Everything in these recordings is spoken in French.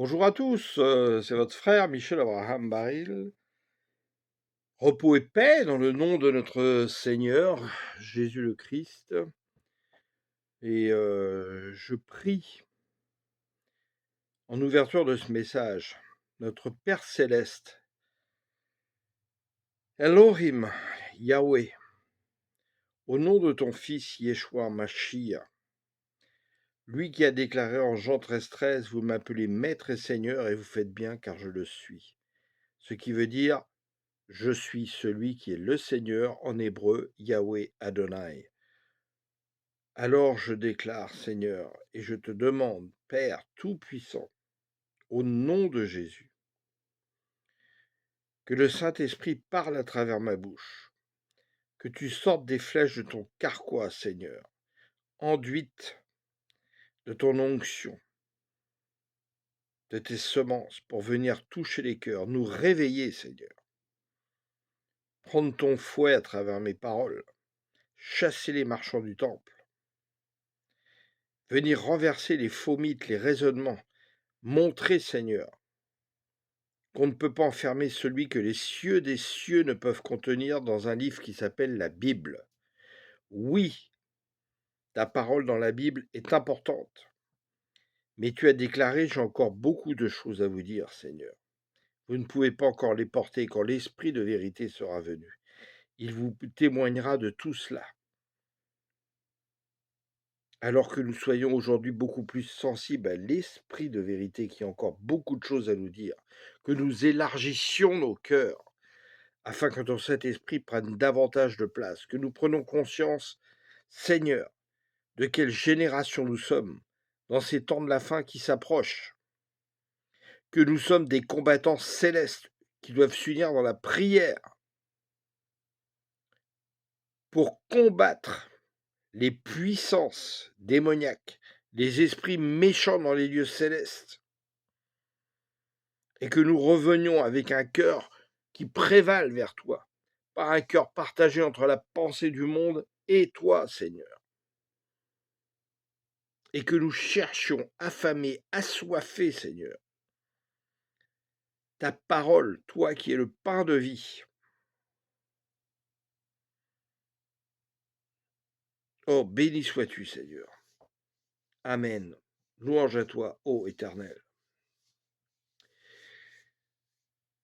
Bonjour à tous, c'est votre frère Michel Abraham Baril. Repos et paix dans le nom de notre Seigneur Jésus le Christ. Et je prie en ouverture de ce message, notre Père céleste, Elohim, Yahweh, au nom de ton Fils Yeshua Mashiach, lui qui a déclaré en Jean 13,13, vous m'appelez Maître et Seigneur et vous faites bien car je le suis. Ce qui veut dire je suis celui qui est le Seigneur, en hébreu, Yahweh Adonai. Alors je déclare, Seigneur, et je te demande, Père Tout-Puissant, au nom de Jésus, que le Saint-Esprit parle à travers ma bouche, que tu sortes des flèches de ton carquois, Seigneur, enduites de ton onction, de tes semences, pour venir toucher les cœurs, nous réveiller, Seigneur. Prendre ton fouet à travers mes paroles, chasser les marchands du temple, venir renverser les faux mythes, les raisonnements, montrer, Seigneur, qu'on ne peut pas enfermer celui que les cieux des cieux ne peuvent contenir dans un livre qui s'appelle la Bible. Oui, ta parole dans la Bible est importante, mais tu as déclaré, j'ai encore beaucoup de choses à vous dire, Seigneur. Vous ne pouvez pas encore les porter quand l'Esprit de vérité sera venu. Il vous témoignera de tout cela. Alors que nous soyons aujourd'hui beaucoup plus sensibles à l'Esprit de vérité qui a encore beaucoup de choses à nous dire, que nous élargissions nos cœurs, afin que ton Saint-Esprit prenne davantage de place, que nous prenions conscience, Seigneur, de quelle génération nous sommes dans ces temps de la fin qui s'approchent, que nous sommes des combattants célestes qui doivent s'unir dans la prière pour combattre les puissances démoniaques, les esprits méchants dans les lieux célestes, et que nous revenions avec un cœur qui prévale vers toi, pas un cœur partagé entre la pensée du monde et toi, Seigneur. Et que nous cherchions, affamés, assoiffés, Seigneur, ta parole, toi qui es le pain de vie. Oh, béni sois-tu, Seigneur. Amen. Louange à toi, ô Éternel.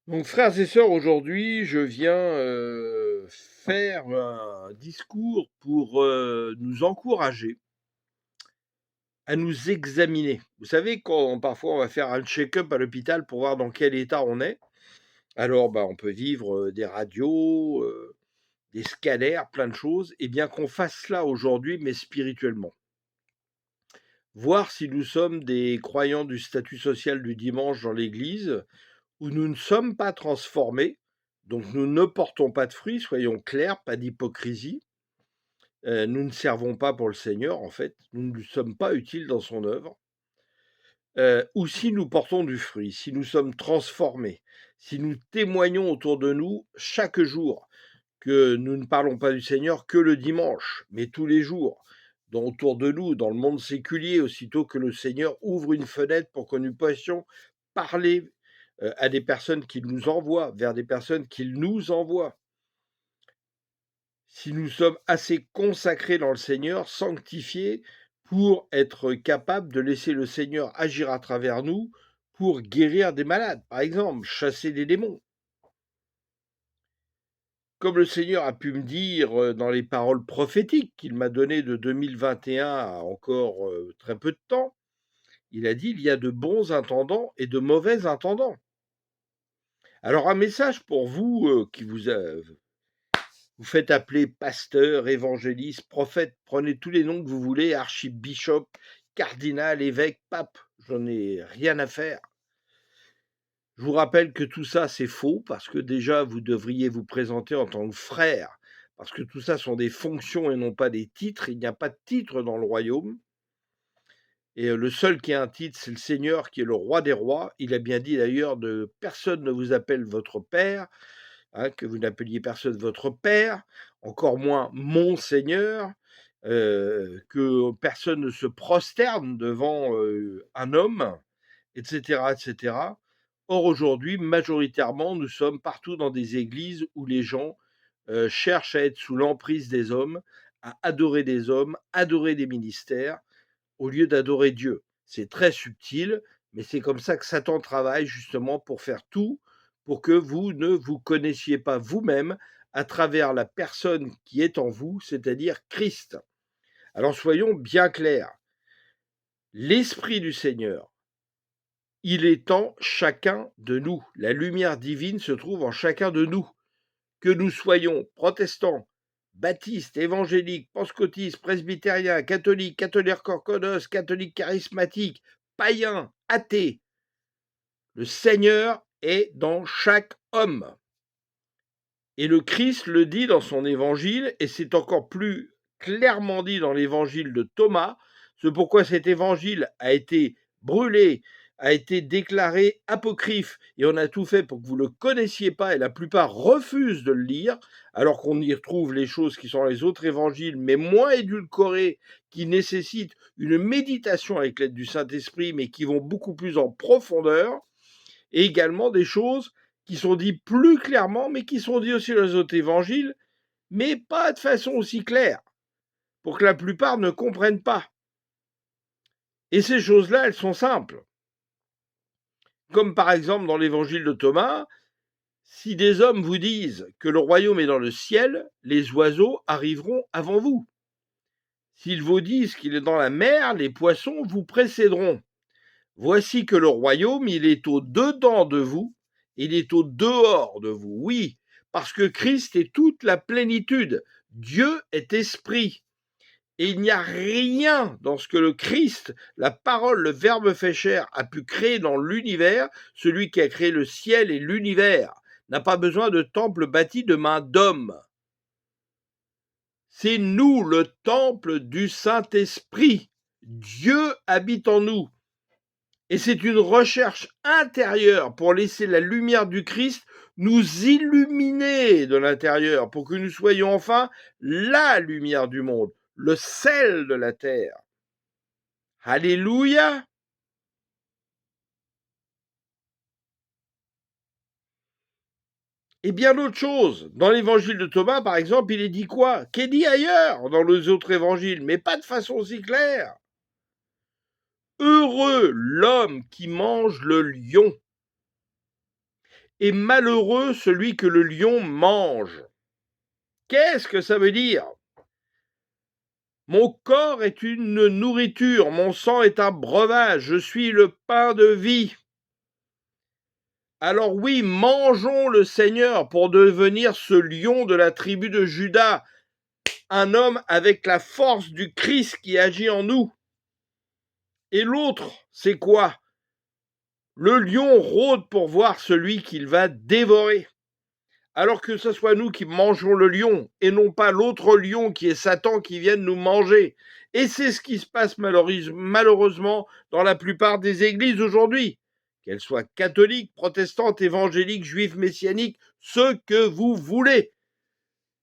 Donc, frères et sœurs, aujourd'hui, je viens faire un discours pour nous encourager à nous examiner. Vous savez, quand parfois on va faire un check-up à l'hôpital pour voir dans quel état on est, alors on peut vivre des radios, des scalaires, plein de choses, et bien qu'on fasse cela aujourd'hui, mais spirituellement. Voir si nous sommes des croyants du statut social du dimanche dans l'Église, où nous ne sommes pas transformés, donc nous ne portons pas de fruits, soyons clairs, pas d'hypocrisie. Nous ne servons pas pour le Seigneur, en fait, nous ne sommes pas utiles dans son œuvre. Ou si nous portons du fruit, si nous sommes transformés, si nous témoignons autour de nous chaque jour que nous ne parlons pas du Seigneur que le dimanche, mais tous les jours, autour de nous, dans le monde séculier, aussitôt que le Seigneur ouvre une fenêtre pour que nous puissions parler à des personnes qu'il nous envoie, vers des personnes qu'il nous envoie. Si nous sommes assez consacrés dans le Seigneur, sanctifiés, pour être capables de laisser le Seigneur agir à travers nous pour guérir des malades, par exemple, chasser des démons. Comme le Seigneur a pu me dire dans les paroles prophétiques qu'il m'a données de 2021 à encore très peu de temps, il a dit il y a de bons intendants et de mauvais intendants. Alors un message pour vous qui vous faites appeler pasteur, évangéliste, prophète, prenez tous les noms que vous voulez, archibishop, cardinal, évêque, pape, j'en ai rien à faire. Je vous rappelle que tout ça, c'est faux, parce que déjà, vous devriez vous présenter en tant que frère, parce que tout ça sont des fonctions et non pas des titres. Il n'y a pas de titre dans le royaume. Et le seul qui a un titre, c'est le Seigneur, qui est le roi des rois. Il a bien dit d'ailleurs, personne ne vous appelle votre père, que vous n'appeliez personne votre père, encore moins mon Seigneur, que personne ne se prosterne devant un homme, etc., etc. Or, aujourd'hui, majoritairement, nous sommes partout dans des églises où les gens cherchent à être sous l'emprise des hommes, à adorer des hommes, adorer des ministères, au lieu d'adorer Dieu. C'est très subtil, mais c'est comme ça que Satan travaille justement pour faire tout pour que vous ne vous connaissiez pas vous-même à travers la personne qui est en vous, c'est-à-dire Christ. Alors soyons bien clairs, l'Esprit du Seigneur, il est en chacun de nous. La lumière divine se trouve en chacun de nous. Que nous soyons protestants, baptistes, évangéliques, pentecôtistes, presbytériens, catholiques, catholiques orthodoxes, catholiques charismatiques, païens, athées, le Seigneur est dans chaque homme. Et le Christ le dit dans son évangile, et c'est encore plus clairement dit dans l'évangile de Thomas, c'est pourquoi cet évangile a été brûlé, a été déclaré apocryphe, et on a tout fait pour que vous ne le connaissiez pas, et la plupart refusent de le lire, alors qu'on y retrouve les choses qui sont dans les autres évangiles, mais moins édulcorées, qui nécessitent une méditation avec l'aide du Saint-Esprit, mais qui vont beaucoup plus en profondeur, et également des choses qui sont dites plus clairement, mais qui sont dites aussi dans les autres évangiles, mais pas de façon aussi claire, pour que la plupart ne comprennent pas. Et ces choses-là, elles sont simples. Comme par exemple dans l'évangile de Thomas, si des hommes vous disent que le royaume est dans le ciel, les oiseaux arriveront avant vous. S'ils vous disent qu'il est dans la mer, les poissons vous précéderont. Voici que le royaume, il est au dedans de vous, il est au dehors de vous. Oui, parce que Christ est toute la plénitude. Dieu est esprit. Et il n'y a rien dans ce que le Christ, la parole, le Verbe fait chair, a pu créer dans l'univers. Celui qui a créé le ciel et l'univers n'a pas besoin de temple bâti de main d'homme. C'est nous, le temple du Saint-Esprit. Dieu habite en nous. Et c'est une recherche intérieure pour laisser la lumière du Christ nous illuminer de l'intérieur, pour que nous soyons enfin la lumière du monde, le sel de la terre. Alléluia! Et bien d'autres choses. Dans l'évangile de Thomas, par exemple, il est dit quoi? Qu'est dit ailleurs dans les autres évangiles, mais pas de façon aussi claire. Heureux l'homme qui mange le lion, et malheureux celui que le lion mange. Qu'est-ce que ça veut dire? Mon corps est une nourriture, mon sang est un breuvage, je suis le pain de vie. Alors oui, mangeons le Seigneur pour devenir ce lion de la tribu de Juda, un homme avec la force du Christ qui agit en nous. Et l'autre, c'est quoi? Le lion rôde pour voir celui qu'il va dévorer. Alors que ce soit nous qui mangeons le lion et non pas l'autre lion qui est Satan qui vienne nous manger. Et c'est ce qui se passe malheureusement dans la plupart des églises aujourd'hui, qu'elles soient catholiques, protestantes, évangéliques, juives, messianiques, ce que vous voulez.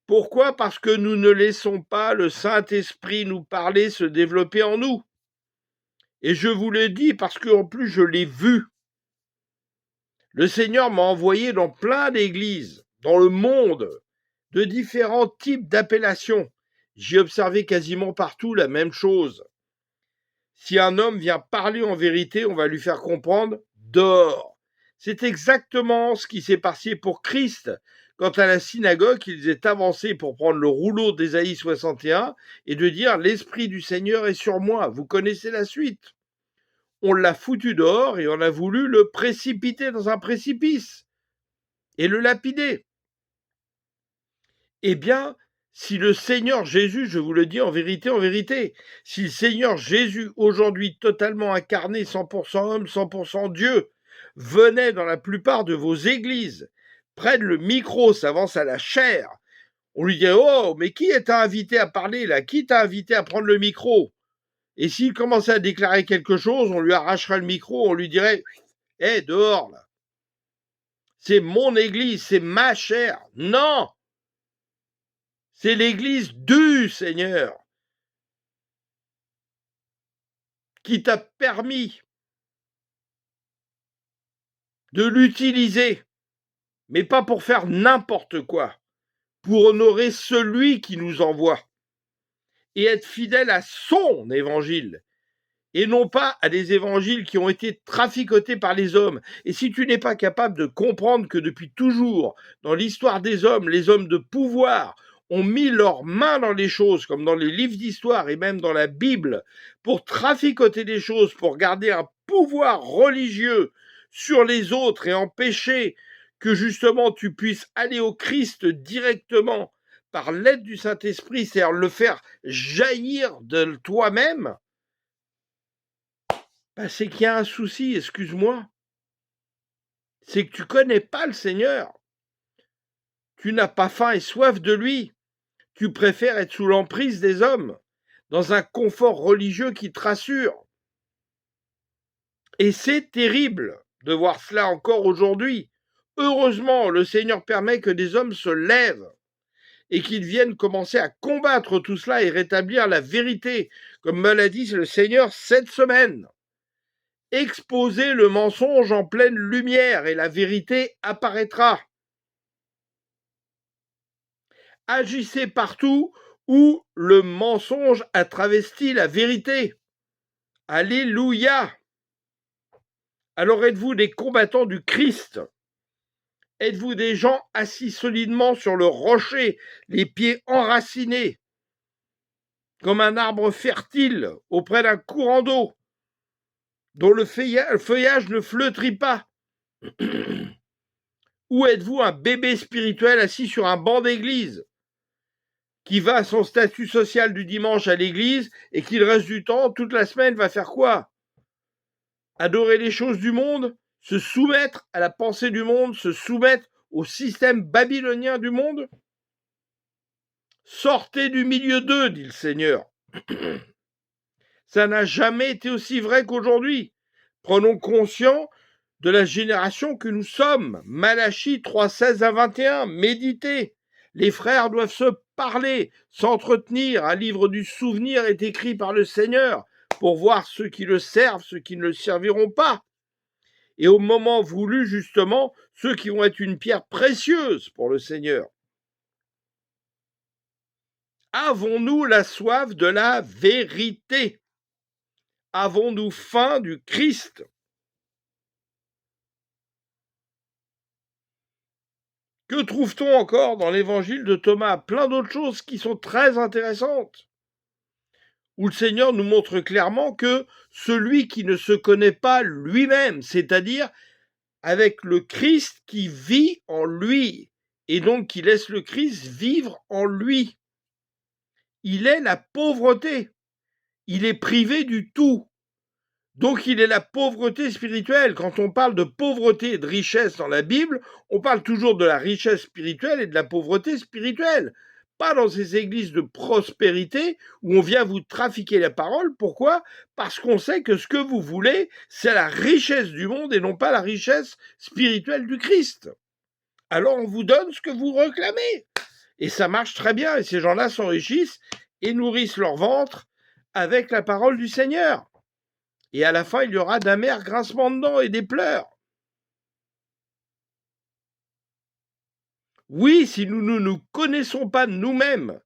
Pourquoi? Parce que nous ne laissons pas le Saint-Esprit nous parler, se développer en nous. Et je vous le dis parce qu'en plus je l'ai vu. Le Seigneur m'a envoyé dans plein d'églises, dans le monde, de différents types d'appellations. J'ai observé quasiment partout la même chose. Si un homme vient parler en vérité, on va lui faire comprendre dehors. C'est exactement ce qui s'est passé pour Christ. Quant à la synagogue, ils étaient avancés pour prendre le rouleau d'Ésaïe 61 et de dire l'Esprit du Seigneur est sur moi. Vous connaissez la suite. On l'a foutu dehors et on a voulu le précipiter dans un précipice et le lapider. Eh bien, si le Seigneur Jésus, je vous le dis en vérité, si le Seigneur Jésus, aujourd'hui totalement incarné, 100% homme, 100% Dieu, venait dans la plupart de vos églises, prenne le micro, s'avance à la chair, on lui dirait, oh, mais qui est invité à parler là? Qui t'a invité à prendre le micro? Et s'il commençait à déclarer quelque chose, on lui arracherait le micro, on lui dirait, hé, dehors là. C'est mon église, c'est ma chair. Non! C'est l'église du Seigneur qui t'a permis de l'utiliser, mais pas pour faire n'importe quoi, pour honorer celui qui nous envoie et être fidèle à son évangile et non pas à des évangiles qui ont été traficotés par les hommes. Et si tu n'es pas capable de comprendre que depuis toujours, dans l'histoire des hommes, les hommes de pouvoir ont mis leurs mains dans les choses, comme dans les livres d'histoire et même dans la Bible, pour traficoter des choses, pour garder un pouvoir religieux sur les autres et empêcher que justement tu puisses aller au Christ directement par l'aide du Saint-Esprit, c'est-à-dire le faire jaillir de toi-même, c'est qu'il y a un souci, excuse-moi. C'est que tu connais pas le Seigneur. Tu n'as pas faim et soif de lui. Tu préfères être sous l'emprise des hommes, dans un confort religieux qui te rassure. Et c'est terrible de voir cela encore aujourd'hui. Heureusement, le Seigneur permet que des hommes se lèvent et qu'ils viennent commencer à combattre tout cela et rétablir la vérité, comme me l'a dit le Seigneur cette semaine. Exposez le mensonge en pleine lumière et la vérité apparaîtra. Agissez partout où le mensonge a travesti la vérité. Alléluia. Alors êtes-vous des combattants du Christ? Êtes-vous des gens assis solidement sur le rocher, les pieds enracinés, comme un arbre fertile auprès d'un courant d'eau, dont le feuillage ne flétrit pas? Ou êtes-vous un bébé spirituel assis sur un banc d'église, qui va à son statut social du dimanche à l'église et qui le reste du temps, toute la semaine, va faire quoi? Adorer les choses du monde, se soumettre à la pensée du monde, se soumettre au système babylonien du monde? Sortez du milieu d'eux, dit le Seigneur. Ça n'a jamais été aussi vrai qu'aujourd'hui. Prenons conscience de la génération que nous sommes. Malachie 3, 16 à 21, méditez. Les frères doivent se parler, s'entretenir. Un livre du souvenir est écrit par le Seigneur pour voir ceux qui le servent, ceux qui ne le serviront pas. Et au moment voulu, justement, ceux qui vont être une pierre précieuse pour le Seigneur. Avons-nous la soif de la vérité? Avons-nous faim du Christ? Que trouve-t-on encore dans l'évangile de Thomas? Plein d'autres choses qui sont très intéressantes, où le Seigneur nous montre clairement que celui qui ne se connaît pas lui-même, c'est-à-dire avec le Christ qui vit en lui, et donc qui laisse le Christ vivre en lui, il est la pauvreté, il est privé du tout. Donc il est la pauvreté spirituelle. Quand on parle de pauvreté et de richesse dans la Bible, on parle toujours de la richesse spirituelle et de la pauvreté spirituelle. Pas dans ces églises de prospérité où on vient vous trafiquer la parole. Pourquoi? Parce qu'on sait que ce que vous voulez, c'est la richesse du monde et non pas la richesse spirituelle du Christ. Alors on vous donne ce que vous réclamez. Et ça marche très bien. Et ces gens-là s'enrichissent et nourrissent leur ventre avec la parole du Seigneur. Et à la fin, il y aura d'amers grincements de dents et des pleurs. Oui, si nous ne nous connaissons pas nous-mêmes,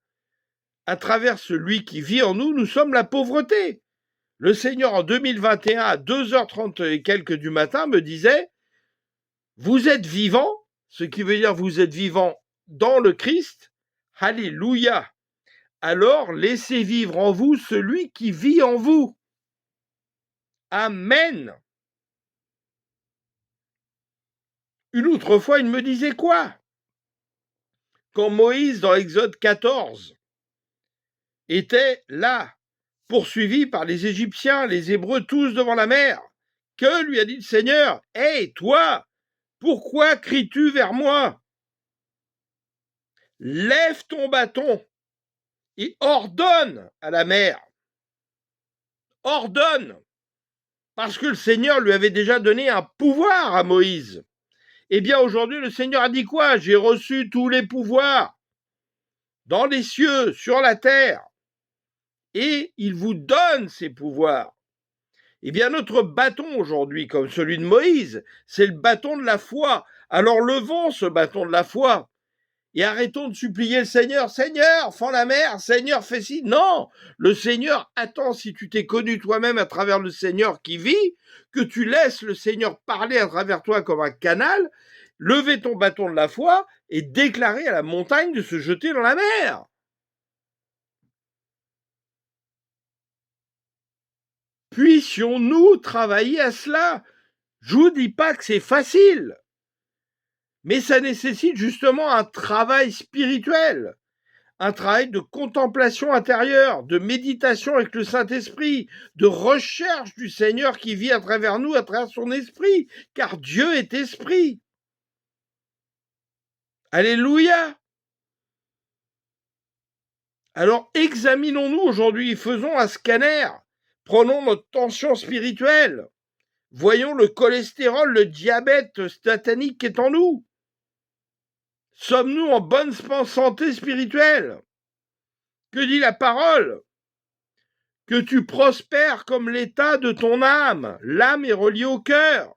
à travers celui qui vit en nous, nous sommes la pauvreté. Le Seigneur, en 2021, à 2h30 et quelques du matin, me disait, vous êtes vivants, ce qui veut dire vous êtes vivants dans le Christ, alléluia. Alors, laissez vivre en vous celui qui vit en vous. Amen. Une autre fois, il me disait quoi? Quand Moïse, dans Exode 14, était là, poursuivi par les Égyptiens, les Hébreux, tous devant la mer, que lui a dit le Seigneur? Hé, toi, pourquoi cries-tu vers moi? Lève ton bâton et ordonne à la mer. Ordonne. Parce que le Seigneur lui avait déjà donné un pouvoir à Moïse. Eh bien, aujourd'hui, le Seigneur a dit quoi? J'ai reçu tous les pouvoirs dans les cieux, sur la terre. Et il vous donne ces pouvoirs. Eh bien, notre bâton aujourd'hui, comme celui de Moïse, c'est le bâton de la foi. Alors levons ce bâton de la foi et arrêtons de supplier le Seigneur. Seigneur, fends la mer, Seigneur, fais ci. Non, le Seigneur attend, si tu t'es connu toi-même à travers le Seigneur qui vit, que tu laisses le Seigneur parler à travers toi comme un canal, lever ton bâton de la foi et déclarer à la montagne de se jeter dans la mer. Puissions-nous travailler à cela? Je vous dis pas que c'est facile, mais ça nécessite justement un travail spirituel, un travail de contemplation intérieure, de méditation avec le Saint-Esprit, de recherche du Seigneur qui vit à travers nous, à travers son esprit, car Dieu est esprit. Alléluia! Alors examinons-nous aujourd'hui, faisons un scanner, prenons notre tension spirituelle, voyons le cholestérol, le diabète satanique qui est en nous. Sommes-nous en bonne santé spirituelle? Que dit la parole? Que tu prospères comme l'état de ton âme. L'âme est reliée au cœur,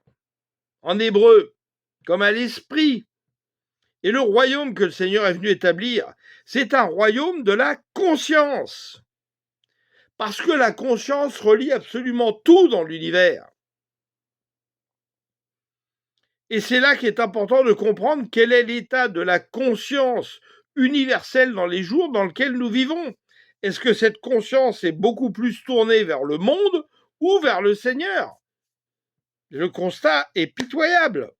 en hébreu, comme à l'esprit. Et le royaume que le Seigneur est venu établir, c'est un royaume de la conscience. Parce que la conscience relie absolument tout dans l'univers. Et c'est là qu'il est important de comprendre quel est l'état de la conscience universelle dans les jours dans lesquels nous vivons. Est-ce que cette conscience est beaucoup plus tournée vers le monde ou vers le Seigneur? Le constat est pitoyable.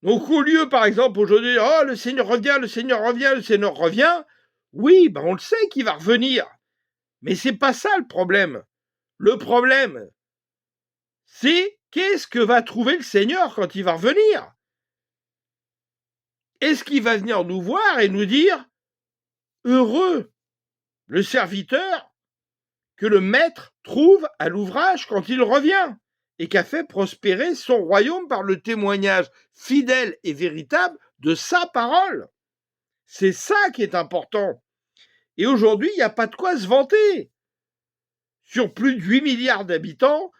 Donc au lieu, par exemple, aujourd'hui, oh, le Seigneur revient, le Seigneur revient, le Seigneur revient, oui, ben on le sait qu'il va revenir. Mais c'est pas ça le problème. Le problème, c'est qu'est-ce que va trouver le Seigneur quand il va revenir? Est-ce qu'il va venir nous voir et nous dire « Heureux le serviteur que le maître trouve à l'ouvrage quand il revient et qu'a fait prospérer son royaume par le témoignage fidèle et véritable de sa parole ». C'est ça qui est important. Et aujourd'hui, il n'y a pas de quoi se vanter. Sur plus de 8 milliards d'habitants,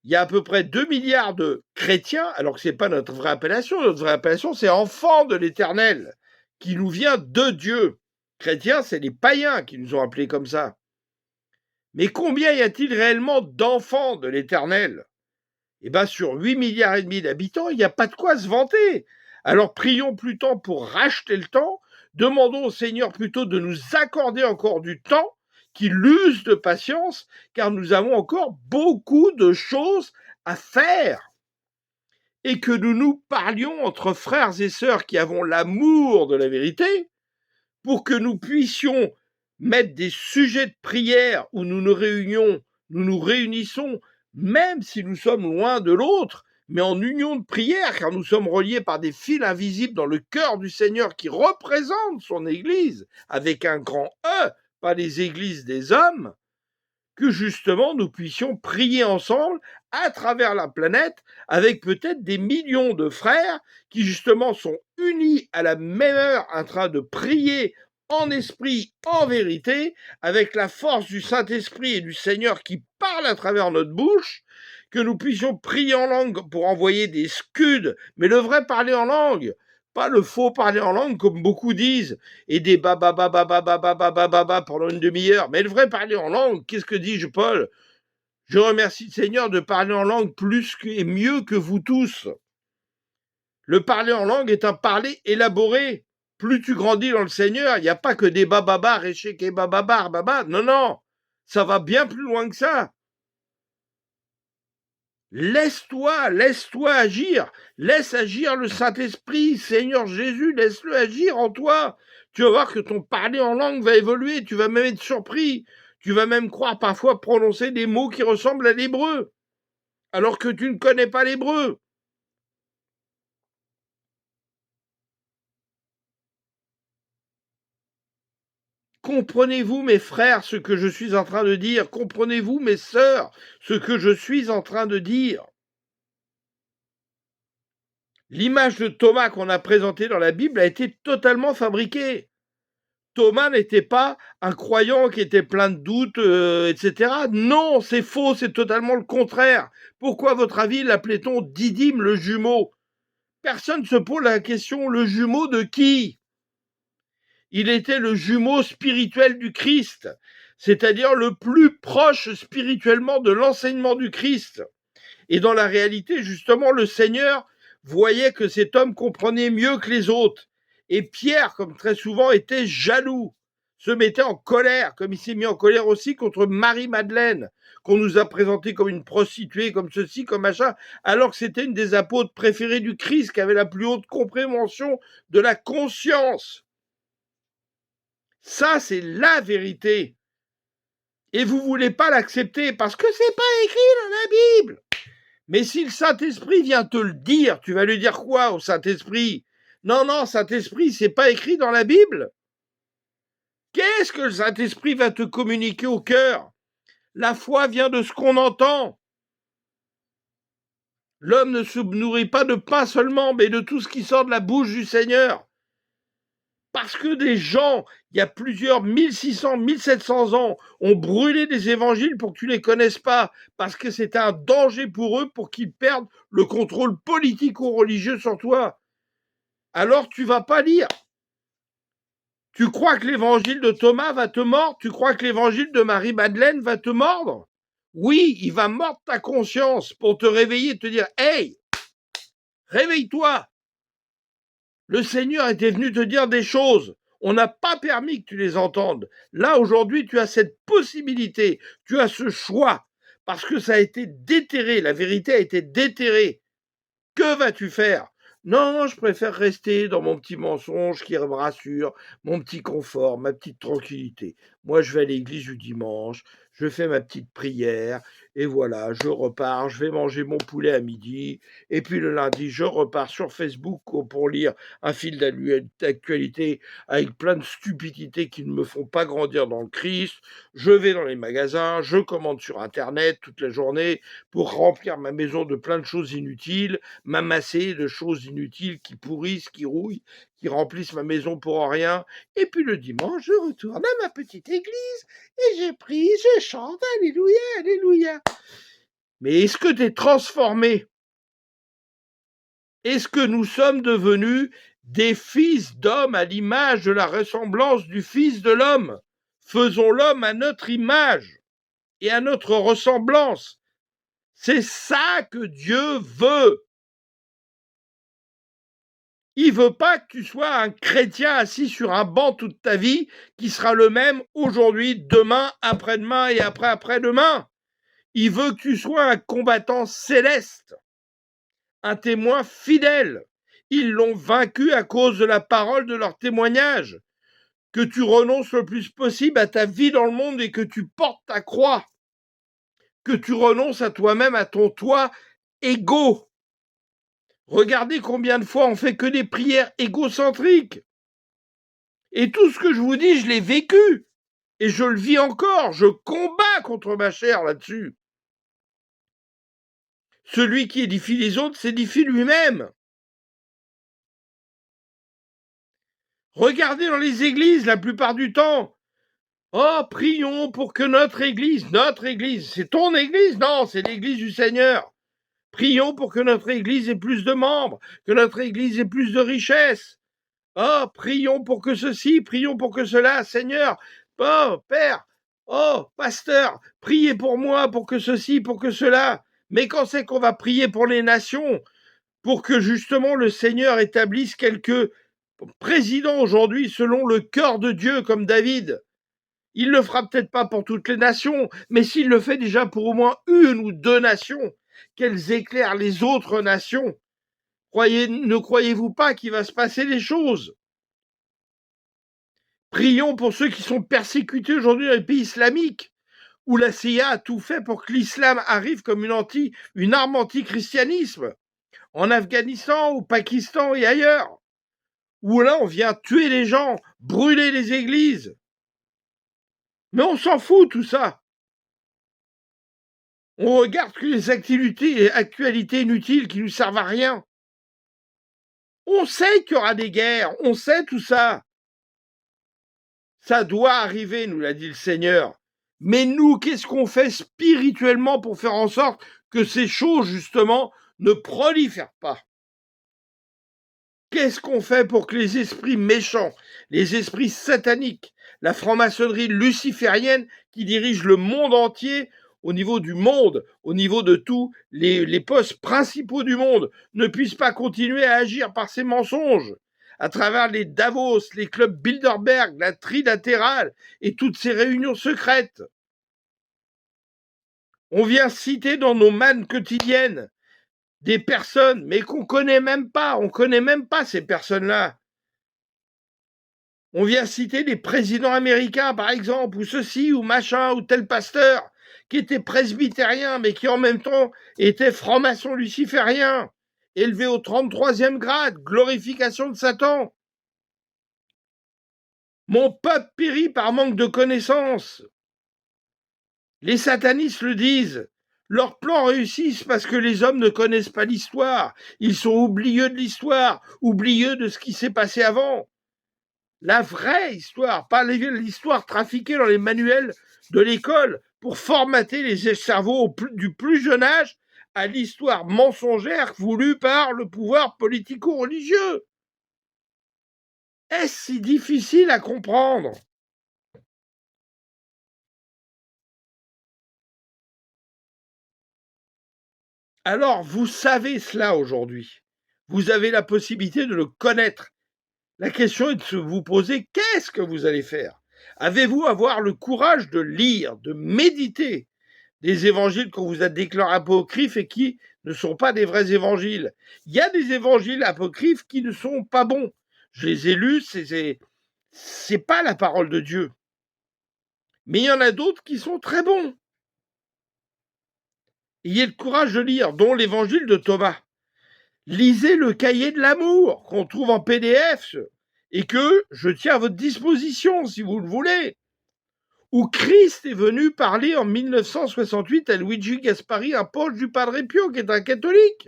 il y a à peu près 2 milliards de chrétiens, alors que ce n'est pas notre vraie appellation. Notre vraie appellation, c'est enfants de l'Éternel, qui nous vient de Dieu. Chrétiens, c'est les païens qui nous ont appelés comme ça. Mais combien y a-t-il réellement d'enfants de l'Éternel? Eh bien, sur 8 milliards et demi d'habitants, il n'y a pas de quoi se vanter. Alors prions plutôt pour racheter le temps, demandons au Seigneur plutôt de nous accorder encore du temps, qu'il use de patience, car nous avons encore beaucoup de choses à faire. Et que nous nous parlions entre frères et sœurs qui avons l'amour de la vérité, pour que nous puissions mettre des sujets de prière où nous nous réunissons, même si nous sommes loin de l'autre, mais en union de prière, car nous sommes reliés par des fils invisibles dans le cœur du Seigneur qui représente son Église, avec un grand E, pas les églises des hommes, que justement nous puissions prier ensemble à travers la planète avec peut-être des millions de frères qui justement sont unis à la même heure en train de prier en esprit, en vérité, avec la force du Saint-Esprit et du Seigneur qui parle à travers notre bouche, que nous puissions prier en langue pour envoyer des scuds, mais le vrai parler en langue, pas le faux parler en langue comme beaucoup disent, et des ba pendant une demi-heure, mais le vrai parler en langue, qu'est-ce que dis-je, Paul? Je remercie le Seigneur de parler en langue plus et mieux que vous tous. Le parler en langue est un parler élaboré. Plus tu grandis dans le Seigneur, il n'y a pas que des bababa, réchéké, bababa, baba, non, non, ça va bien plus loin que ça. Laisse-toi agir. Laisse agir le Saint-Esprit, Seigneur Jésus, laisse-le agir en toi. Tu vas voir que ton parler en langue va évoluer, tu vas même être surpris. Tu vas même croire parfois prononcer des mots qui ressemblent à l'hébreu, alors que tu ne connais pas l'hébreu. Comprenez-vous, mes frères, ce que je suis en train de dire? Comprenez-vous, mes sœurs, ce que je suis en train de dire? L'image de Thomas qu'on a présentée dans la Bible a été totalement fabriquée. Thomas n'était pas un croyant qui était plein de doutes, etc. Non, c'est faux, c'est totalement le contraire. Pourquoi, à votre avis, l'appelait-on Didyme, le jumeau? Personne ne se pose la question, le jumeau de qui? Il était le jumeau spirituel du Christ, c'est-à-dire le plus proche spirituellement de l'enseignement du Christ. Et dans la réalité, justement, le Seigneur voyait que cet homme comprenait mieux que les autres. Et Pierre, comme très souvent, était jaloux, se mettait en colère, comme il s'est mis en colère aussi contre Marie-Madeleine, qu'on nous a présentée comme une prostituée, comme ceci, comme machin, alors que c'était une des apôtres préférées du Christ, qui avait la plus haute compréhension de la conscience. Ça, c'est la vérité. Et vous voulez pas l'accepter parce que c'est pas écrit dans la Bible. Mais si le Saint-Esprit vient te le dire, tu vas lui dire quoi au Saint-Esprit? Non, non, Saint-Esprit, c'est pas écrit dans la Bible. Qu'est-ce que le Saint-Esprit va te communiquer au cœur? La foi vient de ce qu'on entend. L'homme ne se nourrit pas de pain seulement, mais de tout ce qui sort de la bouche du Seigneur. Parce que des gens, il y a plusieurs 1600, 1700 ans, ont brûlé des évangiles pour que tu les connaisses pas, parce que c'était un danger pour eux, pour qu'ils perdent le contrôle politico-religieux sur toi. Alors tu vas pas lire. Tu crois que l'évangile de Thomas va te mordre? Tu crois que l'évangile de Marie-Madeleine va te mordre? Oui, il va mordre ta conscience pour te réveiller et te dire « Hey, réveille-toi !» Le Seigneur était venu te dire des choses. On n'a pas permis que tu les entendes. Là, aujourd'hui, tu as cette possibilité, tu as ce choix, parce que ça a été déterré, la vérité a été déterrée. Que vas-tu faire? Non, je préfère rester dans mon petit mensonge qui me rassure, mon petit confort, ma petite tranquillité. Moi, je vais à l'église du dimanche, je fais ma petite prière, et voilà, je repars, je vais manger mon poulet à midi, et puis le lundi, je repars sur Facebook pour lire un fil d'actualité avec plein de stupidités qui ne me font pas grandir dans le Christ. Je vais dans les magasins, je commande sur Internet toute la journée pour remplir ma maison de plein de choses inutiles, m'amasser de choses inutiles qui pourrissent, qui rouillent, qui remplissent ma maison pour rien. Et puis le dimanche, je retourne à ma petite église et je prie, je chante, alléluia, alléluia. Mais est-ce que tu es transformé? Est-ce que nous sommes devenus des fils d'hommes à l'image de la ressemblance du Fils de l'homme? Faisons l'homme à notre image et à notre ressemblance. C'est ça que Dieu veut. Il veut pas que tu sois un chrétien assis sur un banc toute ta vie qui sera le même aujourd'hui, demain, après-demain et après-après-demain. Il veut que tu sois un combattant céleste, un témoin fidèle. Ils l'ont vaincu à cause de la parole de leur témoignage. Que tu renonces le plus possible à ta vie dans le monde et que tu portes ta croix. Que tu renonces à toi-même, à ton toi égo. Regardez combien de fois on fait que des prières égocentriques. Et tout ce que je vous dis, je l'ai vécu. Et je le vis encore. Je combats contre ma chair là-dessus. Celui qui édifie les autres s'édifie lui-même. Regardez dans les églises la plupart du temps. Oh, prions pour que notre église, c'est ton église? Non, c'est l'église du Seigneur. Prions pour que notre église ait plus de membres, que notre église ait plus de richesses. Oh, prions pour que ceci, prions pour que cela, Seigneur. Oh, Père, oh, pasteur, priez pour moi, pour que ceci, pour que cela. Mais quand c'est qu'on va prier pour les nations, pour que justement le Seigneur établisse quelques présidents aujourd'hui selon le cœur de Dieu, comme David? Il le fera peut-être pas pour toutes les nations, mais s'il le fait déjà pour au moins une ou deux nations, qu'elles éclairent les autres nations. Ne croyez-vous pas qu'il va se passer des choses? Prions pour ceux qui sont persécutés aujourd'hui dans les pays islamiques, où la CIA a tout fait pour que l'islam arrive comme une arme anti-christianisme, en Afghanistan, au Pakistan et ailleurs, où là on vient tuer les gens, brûler les églises. Mais on s'en fout tout ça. On regarde que les actualités inutiles qui nous servent à rien. On sait qu'il y aura des guerres, on sait tout ça. Ça doit arriver, nous l'a dit le Seigneur. Mais nous, qu'est-ce qu'on fait spirituellement pour faire en sorte que ces choses, justement, ne prolifèrent pas? Qu'est-ce qu'on fait pour que les esprits méchants, les esprits sataniques, la franc-maçonnerie luciférienne qui dirige le monde entier au niveau du monde, au niveau de tous les postes principaux du monde, ne puissent pas continuer à agir par ces mensonges à travers les Davos, les clubs Bilderberg, la trilatérale et toutes ces réunions secrètes? On vient citer dans nos mannes quotidiennes des personnes, mais qu'on connaît même pas, on connaît même pas ces personnes-là. On vient citer des présidents américains, par exemple, ou ceci, ou machin, ou tel pasteur, qui était presbytérien, mais qui en même temps était franc-maçon luciférien, élevé au 33e grade, glorification de Satan. Mon peuple périt par manque de connaissances. Les satanistes le disent. Leurs plans réussissent parce que les hommes ne connaissent pas l'histoire. Ils sont oublieux de l'histoire, oublieux de ce qui s'est passé avant. La vraie histoire, pas l'histoire trafiquée dans les manuels de l'école pour formater les cerveaux du plus jeune âge à l'histoire mensongère voulue par le pouvoir politico-religieux. Est-ce si difficile à comprendre? Alors, vous savez cela aujourd'hui. Vous avez la possibilité de le connaître. La question est de vous poser qu'est-ce que vous allez faire? Avez-vous avoir le courage de lire, de méditer des évangiles qu'on vous a déclarés apocryphes et qui ne sont pas des vrais évangiles? Il y a des évangiles apocryphes qui ne sont pas bons. Je les ai lus, c'est pas la parole de Dieu. Mais il y en a d'autres qui sont très bons. Ayez le courage de lire, dont l'évangile de Thomas. Lisez le cahier de l'amour qu'on trouve en PDF et que je tiens à votre disposition si vous le voulez, où Christ est venu parler en 1968 à Luigi Gaspari, un poche du Padre Pio, qui est un catholique,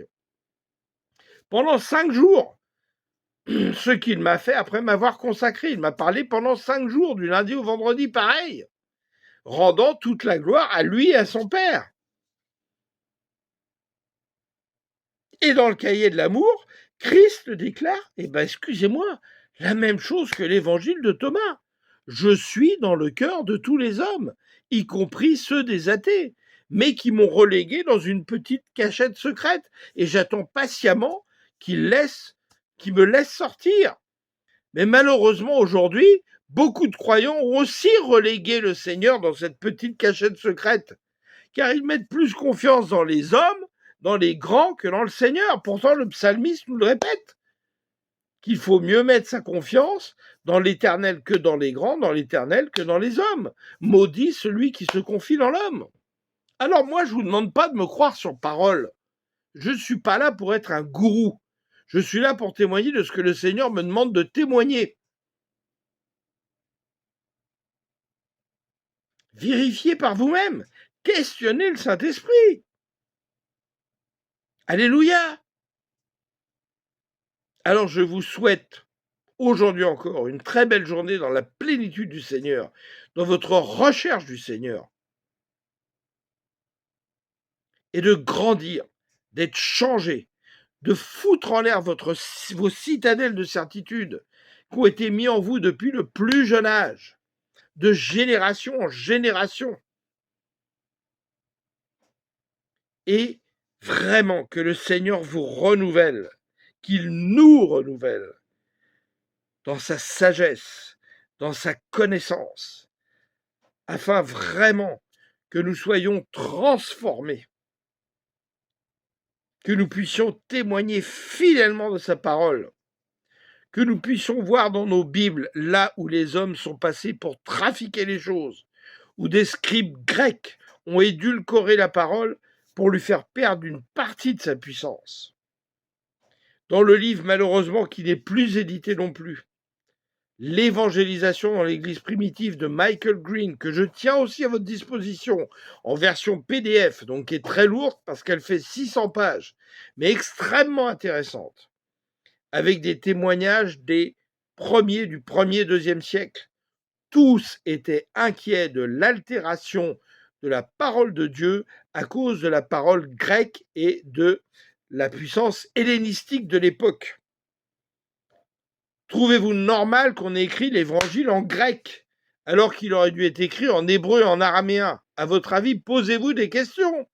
pendant 5 jours. Ce qu'il m'a fait après m'avoir consacré. Il m'a parlé pendant 5 jours, du lundi au vendredi, pareil, rendant toute la gloire à lui et à son Père. Et dans le cahier de l'amour, Christ déclare, excusez-moi, la même chose que l'évangile de Thomas. Je suis dans le cœur de tous les hommes, y compris ceux des athées, mais qui m'ont relégué dans une petite cachette secrète, et j'attends patiemment qu'il me laisse sortir. Mais malheureusement, aujourd'hui, beaucoup de croyants ont aussi relégué le Seigneur dans cette petite cachette secrète, car ils mettent plus confiance dans les hommes, dans les grands, que dans le Seigneur. Pourtant, le psalmiste nous le répète, qu'il faut mieux mettre sa confiance dans l'Éternel que dans les grands, dans l'Éternel que dans les hommes. Maudit celui qui se confie dans l'homme. Alors moi, je ne vous demande pas de me croire sur parole. Je ne suis pas là pour être un gourou. Je suis là pour témoigner de ce que le Seigneur me demande de témoigner. Vérifiez par vous-même. Questionnez le Saint-Esprit. Alléluia. Alors je vous souhaite aujourd'hui encore une très belle journée dans la plénitude du Seigneur, dans votre recherche du Seigneur, et de grandir, d'être changé, de foutre en l'air vos citadelles de certitude qui ont été mis en vous depuis le plus jeune âge, de génération en génération. Et vraiment que le Seigneur vous renouvelle, qu'il nous renouvelle dans sa sagesse, dans sa connaissance, afin vraiment que nous soyons transformés, que nous puissions témoigner fidèlement de sa parole, que nous puissions voir dans nos Bibles là où les hommes sont passés pour trafiquer les choses, où des scribes grecs ont édulcoré la parole pour lui faire perdre une partie de sa puissance. Dans le livre, malheureusement, qui n'est plus édité non plus, L'évangélisation dans l'Église primitive de Michael Green, que je tiens aussi à votre disposition en version PDF, donc qui est très lourde parce qu'elle fait 600 pages, mais extrêmement intéressante, avec des témoignages des premiers du 1er, 2e siècle, tous étaient inquiets de l'altération de la parole de Dieu à cause de la parole grecque et de la puissance hellénistique de l'époque. Trouvez-vous normal qu'on ait écrit l'évangile en grec, alors qu'il aurait dû être écrit en hébreu et en araméen? À votre avis, posez-vous des questions.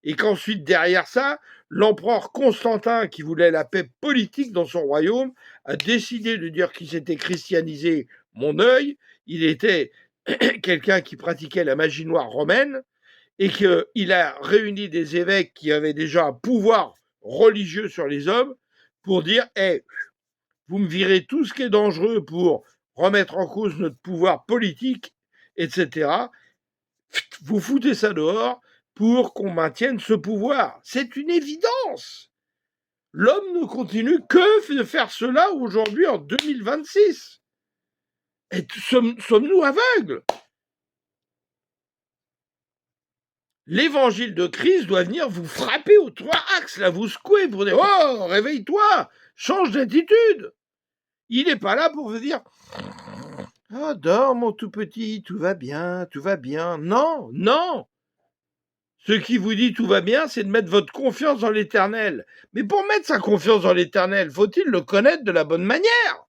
Et qu'ensuite, derrière ça, l'empereur Constantin, qui voulait la paix politique dans son royaume, a décidé de dire qu'il s'était christianisé mon œil. Il était quelqu'un qui pratiquait la magie noire romaine et qu'il a réuni des évêques qui avaient déjà un pouvoir religieux sur les hommes pour dire hey, vous me virez tout ce qui est dangereux pour remettre en cause notre pouvoir politique, etc. Vous foutez ça dehors pour qu'on maintienne ce pouvoir. C'est une évidence. L'homme ne continue que de faire cela aujourd'hui en 2026. Et sommes-nous aveugles? L'évangile de Christ doit venir vous frapper aux trois axes, là, vous secouer pour dire oh, réveille-toi, change d'attitude. Il n'est pas là pour vous dire oh, dors, mon tout petit, tout va bien, tout va bien. Non, non. Ce qui vous dit tout va bien, c'est de mettre votre confiance dans l'Éternel. Mais pour mettre sa confiance dans l'Éternel, faut-il le connaître de la bonne manière?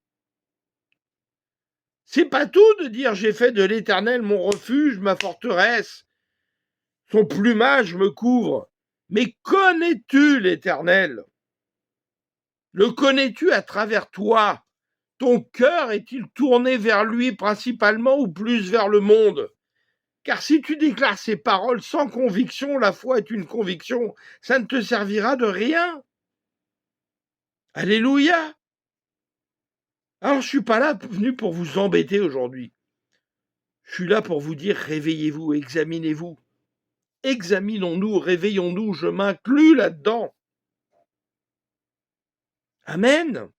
C'est pas tout de dire j'ai fait de l'Éternel mon refuge, ma forteresse. Son plumage me couvre. Mais connais-tu l'Éternel? Le connais-tu à travers toi? Ton cœur est-il tourné vers lui principalement ou plus vers le monde? Car si tu déclares ces paroles sans conviction, la foi est une conviction, ça ne te servira de rien. Alléluia. Alors je suis pas là venu pour vous embêter aujourd'hui. Je suis là pour vous dire réveillez-vous, examinez-vous. Examinons-nous, réveillons-nous, je m'inclus là-dedans. Amen.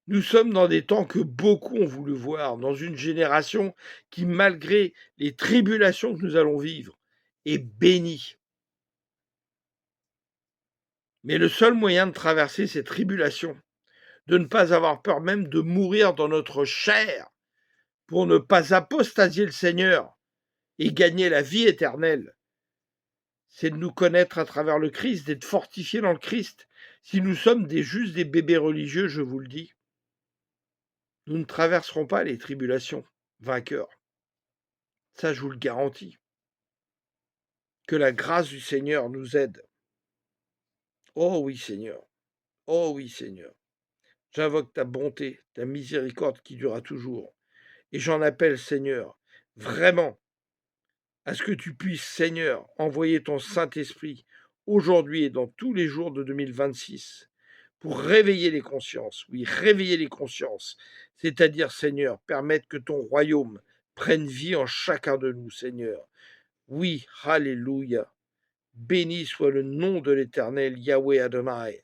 Nous sommes dans des temps que beaucoup ont voulu voir, dans une génération qui, malgré les tribulations que nous allons vivre, est bénie. Mais le seul moyen de traverser ces tribulations, de ne pas avoir peur même de mourir dans notre chair, pour ne pas apostasier le Seigneur et gagner la vie éternelle, c'est de nous connaître à travers le Christ, d'être fortifiés dans le Christ. Si nous sommes juste des bébés religieux, je vous le dis, nous ne traverserons pas les tribulations vainqueurs. Ça, je vous le garantis. Que la grâce du Seigneur nous aide. Oh oui, Seigneur. Oh oui, Seigneur. J'invoque ta bonté, ta miséricorde qui durera toujours. Et j'en appelle, Seigneur, vraiment, à ce que tu puisses, Seigneur, envoyer ton Saint-Esprit aujourd'hui et dans tous les jours de 2026 pour réveiller les consciences. Oui, réveiller les consciences. C'est-à-dire, Seigneur, permettre que ton royaume prenne vie en chacun de nous, Seigneur. Oui, alléluia. Béni soit le nom de l'Éternel, Yahweh Adonai.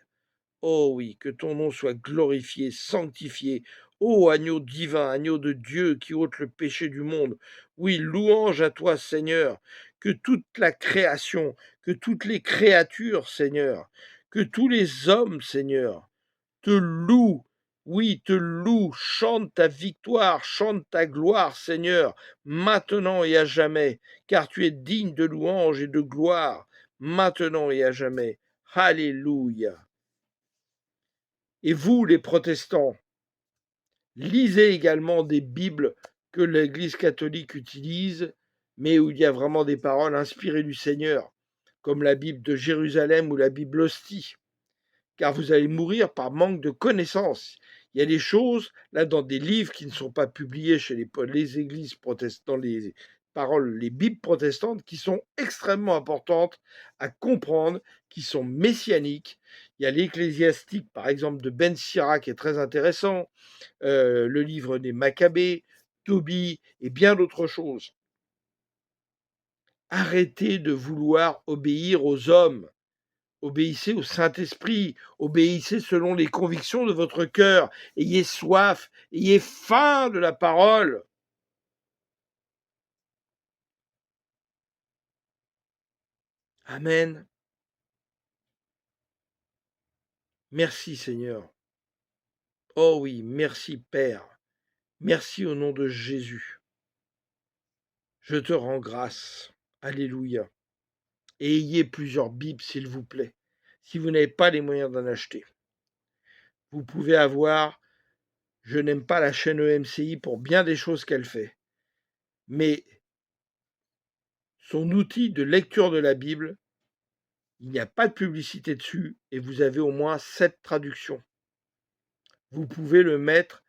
Oh oui, que ton nom soit glorifié, sanctifié. Ô agneau divin, agneau de Dieu qui ôte le péché du monde. Oui, louange à toi, Seigneur. Que toute la création, que toutes les créatures, Seigneur, que tous les hommes, Seigneur, te louent. Oui, te louent. Chante ta victoire, chante ta gloire, Seigneur, maintenant et à jamais, car tu es digne de louange et de gloire, maintenant et à jamais. Alléluia. Et vous, les protestants, lisez également des Bibles que l'Église catholique utilise, mais où il y a vraiment des paroles inspirées du Seigneur, comme la Bible de Jérusalem ou la Bible Hostie, car vous allez mourir par manque de connaissances. Il y a des choses, là, dans des livres qui ne sont pas publiés chez les églises protestantes, les paroles, les Bibles protestantes, qui sont extrêmement importantes à comprendre, qui sont messianiques. Il y a l'Ecclésiastique, par exemple, de Ben Sira, qui est très intéressant, le livre des Maccabées, Tobie et bien d'autres choses. Arrêtez de vouloir obéir aux hommes. Obéissez au Saint-Esprit, obéissez selon les convictions de votre cœur, ayez soif, ayez faim de la parole. Amen. Merci Seigneur. Oh oui, merci Père, merci au nom de Jésus. Je te rends grâce. Alléluia. Et ayez plusieurs Bibles, s'il vous plaît, si vous n'avez pas les moyens d'en acheter. Vous pouvez avoir, je n'aime pas la chaîne EMCI pour bien des choses qu'elle fait, mais son outil de lecture de la Bible, il n'y a pas de publicité dessus et vous avez au moins 7 traductions. Vous pouvez le mettre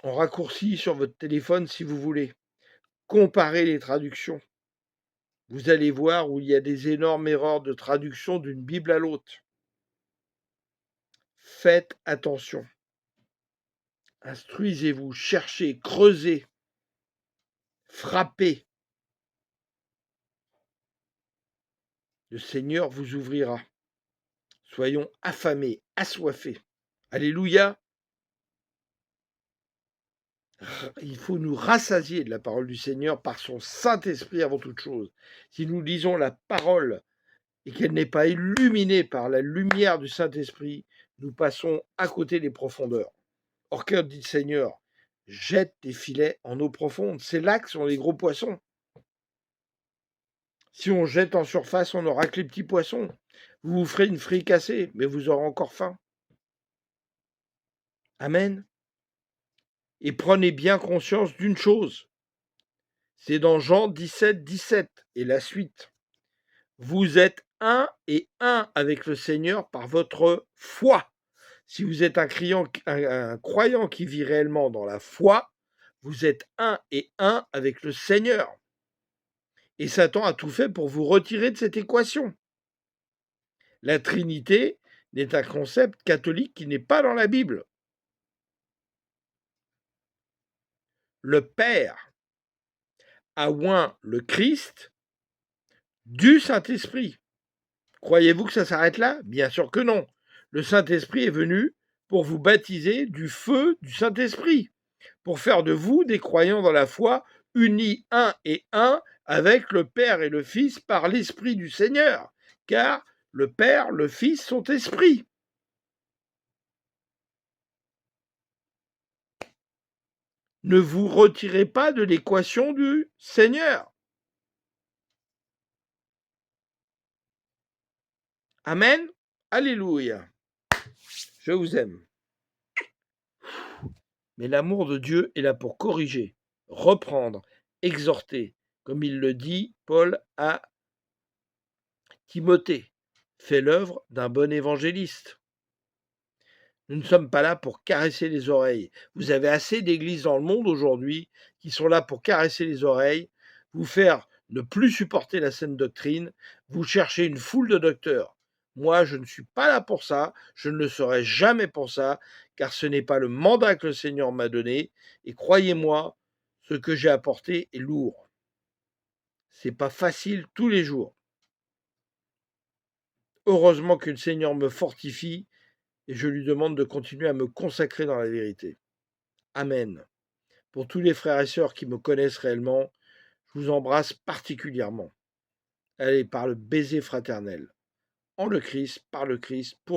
en raccourci sur votre téléphone si vous voulez. Comparez les traductions. Vous allez voir où il y a des énormes erreurs de traduction d'une Bible à l'autre. Faites attention. Instruisez-vous, cherchez, creusez, frappez. Le Seigneur vous ouvrira. Soyons affamés, assoiffés. Alléluia. Il faut nous rassasier de la parole du Seigneur par son Saint-Esprit avant toute chose. Si nous lisons la parole et qu'elle n'est pas illuminée par la lumière du Saint-Esprit, nous passons à côté des profondeurs. Or, que dit le Seigneur? Jette tes filets en eau profonde. C'est là que sont les gros poissons. Si on jette en surface, on n'aura que les petits poissons. Vous vous ferez une fricassée, mais vous aurez encore faim. Amen. Et prenez bien conscience d'une chose. C'est dans Jean 17, 17 et la suite. Vous êtes un et un avec le Seigneur par votre foi. Si vous êtes un croyant qui vit réellement dans la foi, vous êtes un et un avec le Seigneur. Et Satan a tout fait pour vous retirer de cette équation. La Trinité n'est un concept catholique qui n'est pas dans la Bible. Le Père a oint le Christ du Saint-Esprit. Croyez-vous que ça s'arrête là? Bien sûr que non. Le Saint-Esprit est venu pour vous baptiser du feu du Saint-Esprit, pour faire de vous des croyants dans la foi, unis un et un avec le Père et le Fils par l'Esprit du Seigneur, car le Père, le Fils sont esprits. Ne vous retirez pas de l'équation du Seigneur. Amen. Alléluia. Je vous aime. Mais l'amour de Dieu est là pour corriger, reprendre, exhorter, comme il le dit, Paul, à Timothée. Fais l'œuvre d'un bon évangéliste. Nous ne sommes pas là pour caresser les oreilles. Vous avez assez d'églises dans le monde aujourd'hui qui sont là pour caresser les oreilles, vous faire ne plus supporter la saine doctrine, vous cherchez une foule de docteurs. Moi, je ne suis pas là pour ça, je ne le serai jamais pour ça, car ce n'est pas le mandat que le Seigneur m'a donné, et croyez-moi, ce que j'ai apporté est lourd. C'est pas facile tous les jours. Heureusement que le Seigneur me fortifie, et je lui demande de continuer à me consacrer dans la vérité. Amen. Pour tous les frères et sœurs qui me connaissent réellement, je vous embrasse particulièrement. Allez, par le baiser fraternel. En le Christ, par le Christ, pour